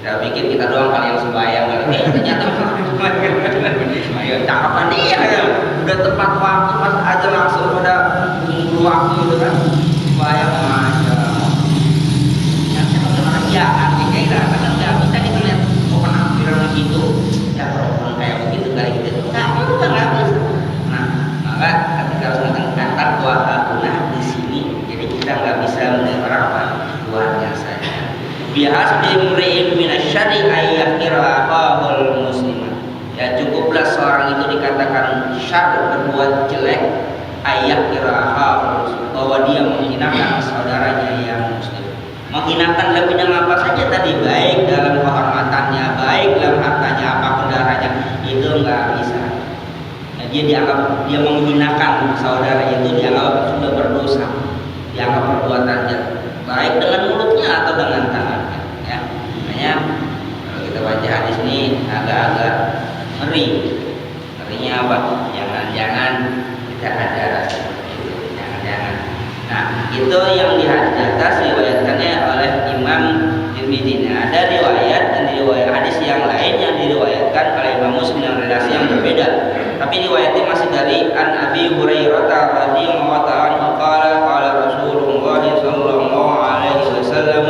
Saya pikir kita doang kali yang sembahyang kali. Ternyata cakapan dia ya. Udah tepat waktu pas aja langsung udah nunggu waktu itu kan. Sembahyang aja. Yang orang ya artinya kan nggak bisa kita lihat penampilan gitu. Ya orang kayak begitu kali gitu. Nggak bisa. Nah, maka ketika harus kata kuahuna di sini, jadi kita nggak bisa melihat apa luarnya saja. Bias dimri'in minasyari ayyakirahul muslimah. Ya cukuplah seorang itu dikatakan syar, berbuat jelek, ayyakirahul, bahwa dia menghinakan saudaranya yang muslim. Menghinakan lebih dengan apa saja tadi, baik dalam kehormatannya, baik dalam hartanya, apapun darahnya, itu nggak bisa. Nah, dia dianggap, dia menghinakan saudara itu dianggap sudah berdosa, dianggap perbuatannya baik dengan mulutnya atau dengan tangannya, ya. Makanya kalau kita baca hadis ini agak-agak ngeri. Ngerinya apa? Jangan-jangan tidak ada rasa itu, jangan-jangan. Nah, itu yang di atas riwayatkannya oleh Imam Tirmidzi. Ada riwayat dan riwayat hadis yang lain yang diriwayatkan oleh Imam Muslim dengan relasi yang berbeda. Tapi riwayatnya masih dari An Abi Hurairah radhiyallahu ta'ala qala Rasulullah sallallahu alaihi wasallam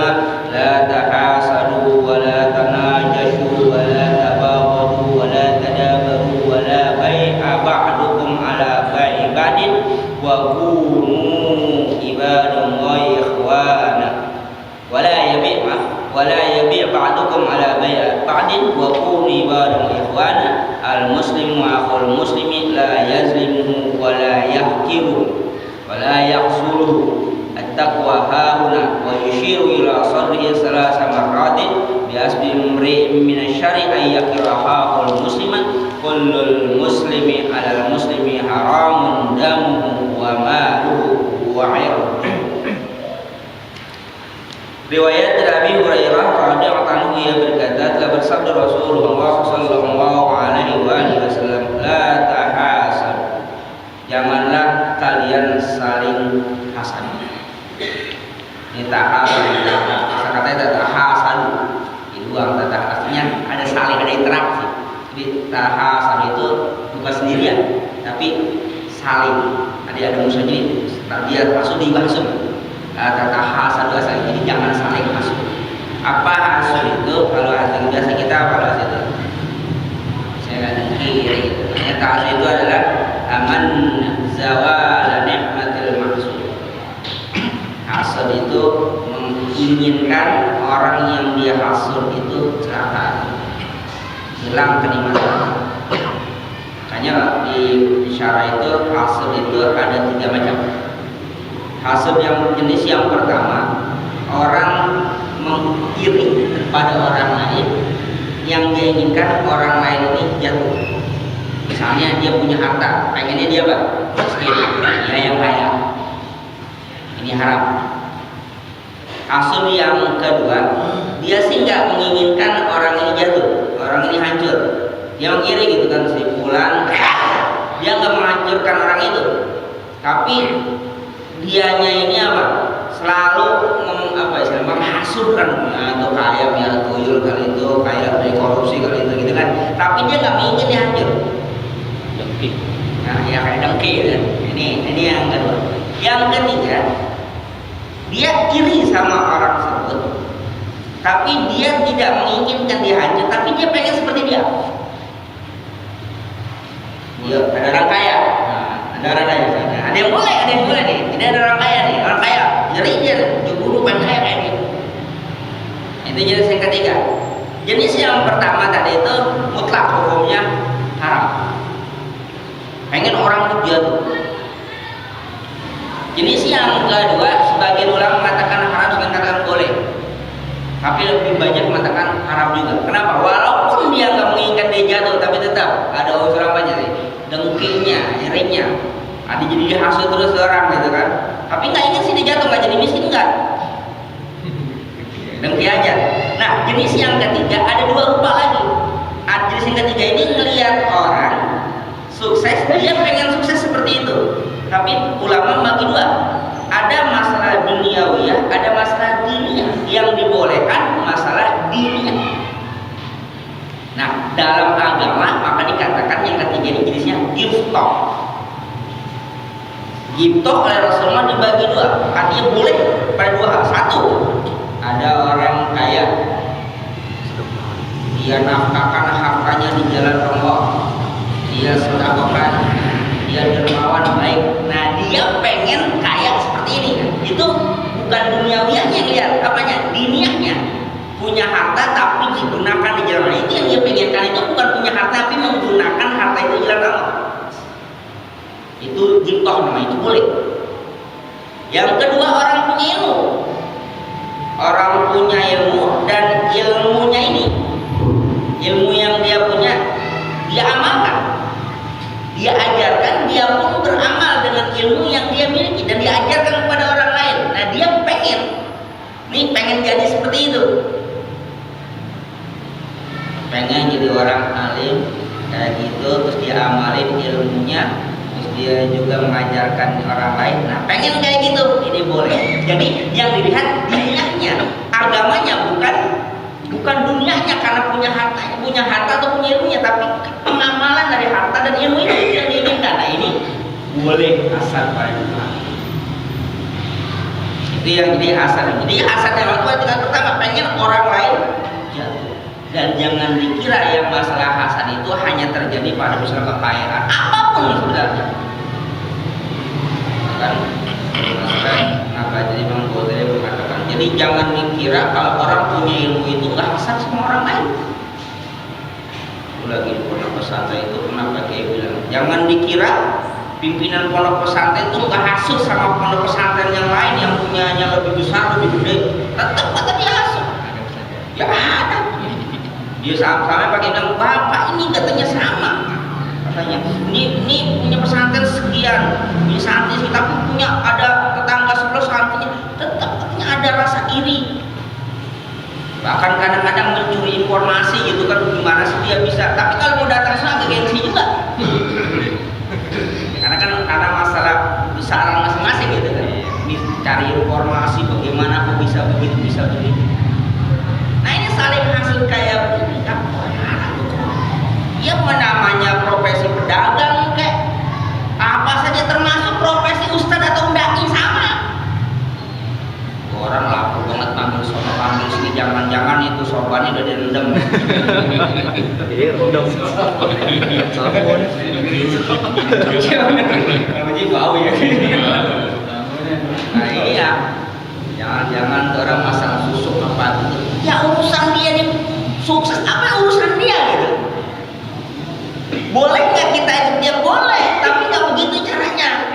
la tahasadu wa la tanajashu wa la tabaghadu wa la tadabaru wa la bai'a ba'dukum ala bai'i ba'din wa kunu ibadallahi ikhwana wa la yabi' ba'dukum ala bai'i ba'din wa kunu ibadallahi ikhwana. Al muslimu akhul muslimi la yazlimuhu wa la yahkiru wa la yakhsuluhu. At-taqwa hauna wa yushiru ila sadrihi salasa marratin bi asbi imri'in min asy-syari ay yakrahahu al-muslima kullul muslimi 'alal muslimi haramun damuhu wa maluhu wa 'irduhu. Riwayat dari Abi Hurairah radhiyallahu anhu, ia berkata, telah bersabda Rasulullah sallallahu alaihi wasallam, la tahasad, janganlah kalian saling hasad. Ini tahasad, kata-kata tahasad itu kata artinya ada saling, ada interaksi. Jadi tahasad itu bukan sendirian, tapi saling. Ada musuhnya, dia masuk dibahas. Kata hasad asal, jadi jangan saling hasud. Apa hasud itu? Kalau hasud biasa kita apa hasud itu? Saya nggak kiri. Ternyata hasud itu adalah aman zawal nikmatil mahsud. Hasud itu menginginkan orang yang dia hasud itu celaka, hilang kenikmatan. Makanya di syarah itu hasud itu ada 3 macam. Hasud yang jenis yang pertama, orang mengiri kepada orang lain yang dia inginkan orang lain ini jatuh. Misalnya dia punya harta, pengennya dia apa? Miskin, dia yang kaya. Ini haram. Hasud yang kedua, dia sih nggak menginginkan orang ini jatuh, orang ini hancur. Dia mengiri gitu kan, si fulan, dia nggak menghancurkan orang itu, tapi dianya ini apa? Selalu menghasutkan, atau kaya biar tuyul kali itu, kaya dari korupsi kali itu gitu kan. Tapi dia nggak ingin dia hancur. Dengki. Nah, ya kayak dengki kan. Ini yang kedua. Yang ketiga, dia iri sama orang tersebut, tapi dia tidak menginginkan dia hancur, tapi dia pengen seperti dia. Dia ada orang kaya. Ada orang kaya misalnya. Ada yang boleh nih. Ini ada orang kaya nih, orang kaya. Jadi dia jeburu pengen kaya kayak dia. Itu jenis yang ketiga. Jenis yang pertama tadi itu mutlak hukumnya haram. Pengen orang itu jatuh. Jenis yang kedua, sebagian ulama mengatakan haram, sebagian mengatakan boleh. Tapi lebih banyak mengatakan haram juga. Kenapa? Walaupun dia nggak menginginkan dia jatuh, tapi tetap ada unsur apa aja nih? Dengkinya, irinya. Ada jadi dia hasut terus orang gitu kan. Tapi nggak ingin sih dia jatuh, nggak jadi miskin enggak. Dengki aja. Nah, jenis yang ketiga ada 2 rupa lagi. Jenis yang ketiga ini ngelihat orang sukses, dia pengen sukses seperti itu. Tapi ulama bagi 2. Ada masalah duniawiyah, ada masalah diniyah. Yang dibolehkan masalah diniyah. dalam agama maka dikatakan yang ketiga ini jenisnya giftoh. Giftoh oleh Rasulullah dibagi dua, artinya boleh pada dua hal. Satu, ada orang kaya, dia nafkahkan hartanya di jalan Allah, dia sedekahkan, dia dermawan baik. Nah dia pengen kaya seperti ini. Itu bukan duniawinya yang lihat, apanya? Diniahnya. Punya harta tapi digunakan di jalan Allah. Itu yang dia pengenkan, itu bukan punya harta tapi menggunakan harta itu di jalan Allah. Itu giftoh namanya, itu boleh. Yang kedua, orang punya ilmu. Orang punya ilmu dan ilmunya ini, ilmu yang dia punya, dia amalkan, dia ajarkan, dia pun beramal dengan ilmu yang dia miliki dan dia ajarkan kepada orang lain. Nah dia pengen jadi seperti itu, pengen jadi orang alim kayak gitu, terus dia amalin ilmunya, terus dia juga mengajarkan orang lain. Nah pengen kayak gitu, ini boleh. Jadi yang dilihat dunianya, agamanya, bukan dunianya karena punya harta atau punya ilmunya, tapi pengamalan dari harta dan ilmu itu yang diinginkan. Nah ini boleh asal pada itu yang jadi asal. Jadi asalnya waktu itu pertama pengen orang lain jatuh. Dan jangan dikira yang masalah hasan itu hanya terjadi pada misalnya kekayaan apapun sebenarnya. Kan kenapa jadi Imam Ghazali mengatakan, jadi jangan dikira kalau orang punya ilmu itu nggak hasan sama orang lain. Lagi di pondok pesantren itu kenapa kayak bilang jangan dikira pimpinan pondok pesantren itu nggak hasut sama pondok pesantren yang lain yang punyanya lebih besar, lebih gede. Tetap kata dia hasut. Ya ada. Dia sampai pakai bilang, bapak ini katanya sama. Katanya, ini punya pesantren sekian, punya santri sih, tapi punya ada tetangga sebelah santrinya. Tetap katanya ada rasa iri. Bahkan kadang-kadang mencuri informasi gitu kan, gimana sih dia bisa. Tapi kalau mau datang sana agak gengsi juga. Karena masalah besaran masing-masing gitu kan. Cari informasi bagaimana kok bisa begitu, bisa begitu. Nah ini saling hasil kayak begini kan. Ya namanya profesi pedagang kayak apa saja termasuk profesi ustadz atau dai sama. Orang laku banget panggil sono, panggil sini, jangan-jangan itu sorbannya udah direndam. Iya, rendam. Sabun. Namanya bau ya. Nah iya, jangan-jangan orang masalah susuk apa gitu. Ya urusan dia nih, sukses apa urusan dia gitu. Boleh nggak kita ikut dia? Boleh, tapi nggak begitu caranya.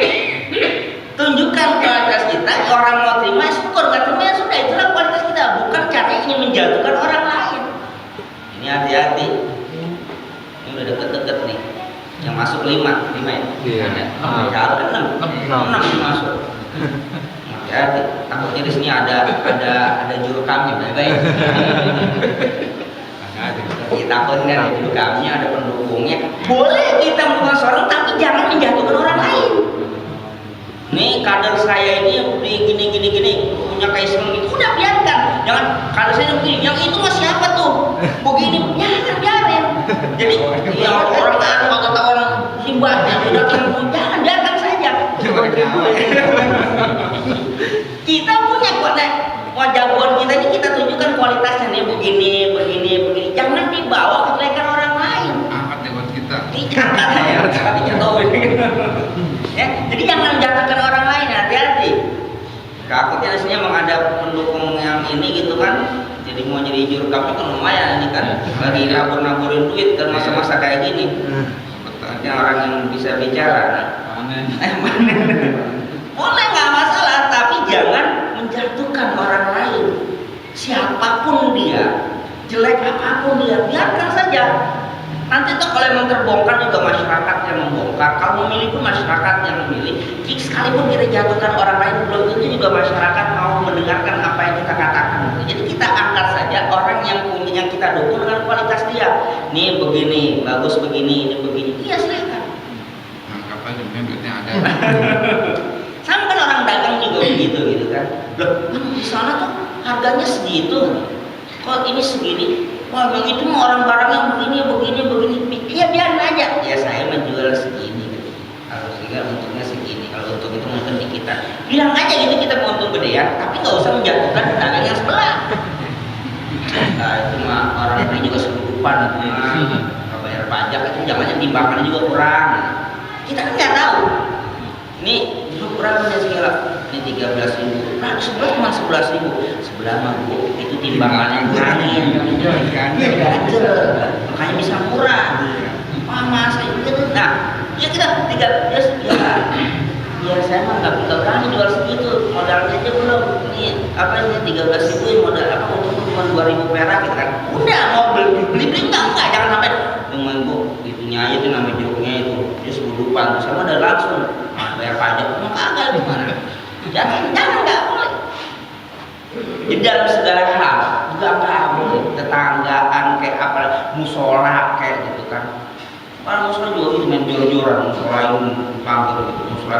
Tunjukkan kualitas kita, orang mau terima syukur, nggak terima ya sudah, itulah kualitas kita. Bukan caranya ingin menjatuhkan orang lain. Ini hati-hati. Ini udah deket-deket nih. Yang masuk 5 ya? Iya. Ada 6 masuk. Hati-hati. Takutnya di sini ada juru kami, baik. Kita takutnya ada juru kami, ada pendukungnya. Boleh kita bukan seorang, tapi jangan menjatuhkan orang lain. Nih kader saya ini gini punya kaisang gitu, udah biarkan. Jangan kader saya begini, yang itu mah siapa tuh? Begini, jangan biarin. Jadi yang orang kata orang simbahnya udah jangan biarkan saja. Kita punya jagoan kita ini kita tunjukkan kualitasnya nih begini. Jangan dibawa kejelekan orang lain. Angkat jagoan kita. Diangkat ya, tapi jatuhin. Ya, jadi jangan jatuhkan orang lain, hati-hati. Takutnya aslinya memang ada pendukung yang ini gitu kan. Jadi mau jadi juru kampanye kan lumayan ini kan. Lagi nabur-naburin duit kan masa-masa kayak gini. Betulnya orang yang bisa bicara. Boleh nggak masalah, tapi jangan menjatuhkan orang lain. Siapapun dia, jelek apapun dia, biarkan saja. Nanti tuh kalau memang terbongkar juga masyarakat yang membongkar. Kalau memilih pun masyarakat yang memilih. Sekalipun kita jatuhkan orang lain, belum tentu juga masyarakat mau mendengarkan apa yang kita katakan. Jadi kita angkat saja orang yang kita dukung dengan kualitas dia. Nih begini, bagus begini, ini begini. Iya silakan. Anggap aja duitnya ada. Sama kan orang dagang juga begitu gitu kan. Loh, di sana tuh harganya segitu. Kok ini segini? wah yang itu mah orang barangnya begini, ya biarin aja. Ya saya menjual segini, kalau sehingga untungnya segini, kalau untung itu untung di kita, bilang aja gitu kita mau untung gedean, tapi nggak usah menjatuhkan pedagang yang sebelah. Nah itu mah orang ini juga selundupan itu mah, kalau bayar pajak itu jangan timbangannya juga kurang. Kita kan nggak tahu. Ini dulu berapa segala? Ini 13.000. Nah sebelah cuma 11.000. Sebelah mah bu, itu timbangannya kurangin. Makanya bisa murah. Mama saya itu. Nah, ya kita 13 ya saya mah nggak berani jual segitu, modalnya aja belum. Ini apa ini 13.000 modal apa untuk cuma 2.000 perak gitu kan. Udah mau beli enggak, jangan sampai dengan bu itunya aja tuh namanya jeruknya itu dia selundupan, sama udah langsung bayar pajak, mau kagak gimana? Jangan nggak boleh. Di dalam segala hal juga nggak boleh, tetanggaan kayak apa, musola kayak gitu kan. Orang musola juga gitu main jor-joran, musola yang pamer gitu, musola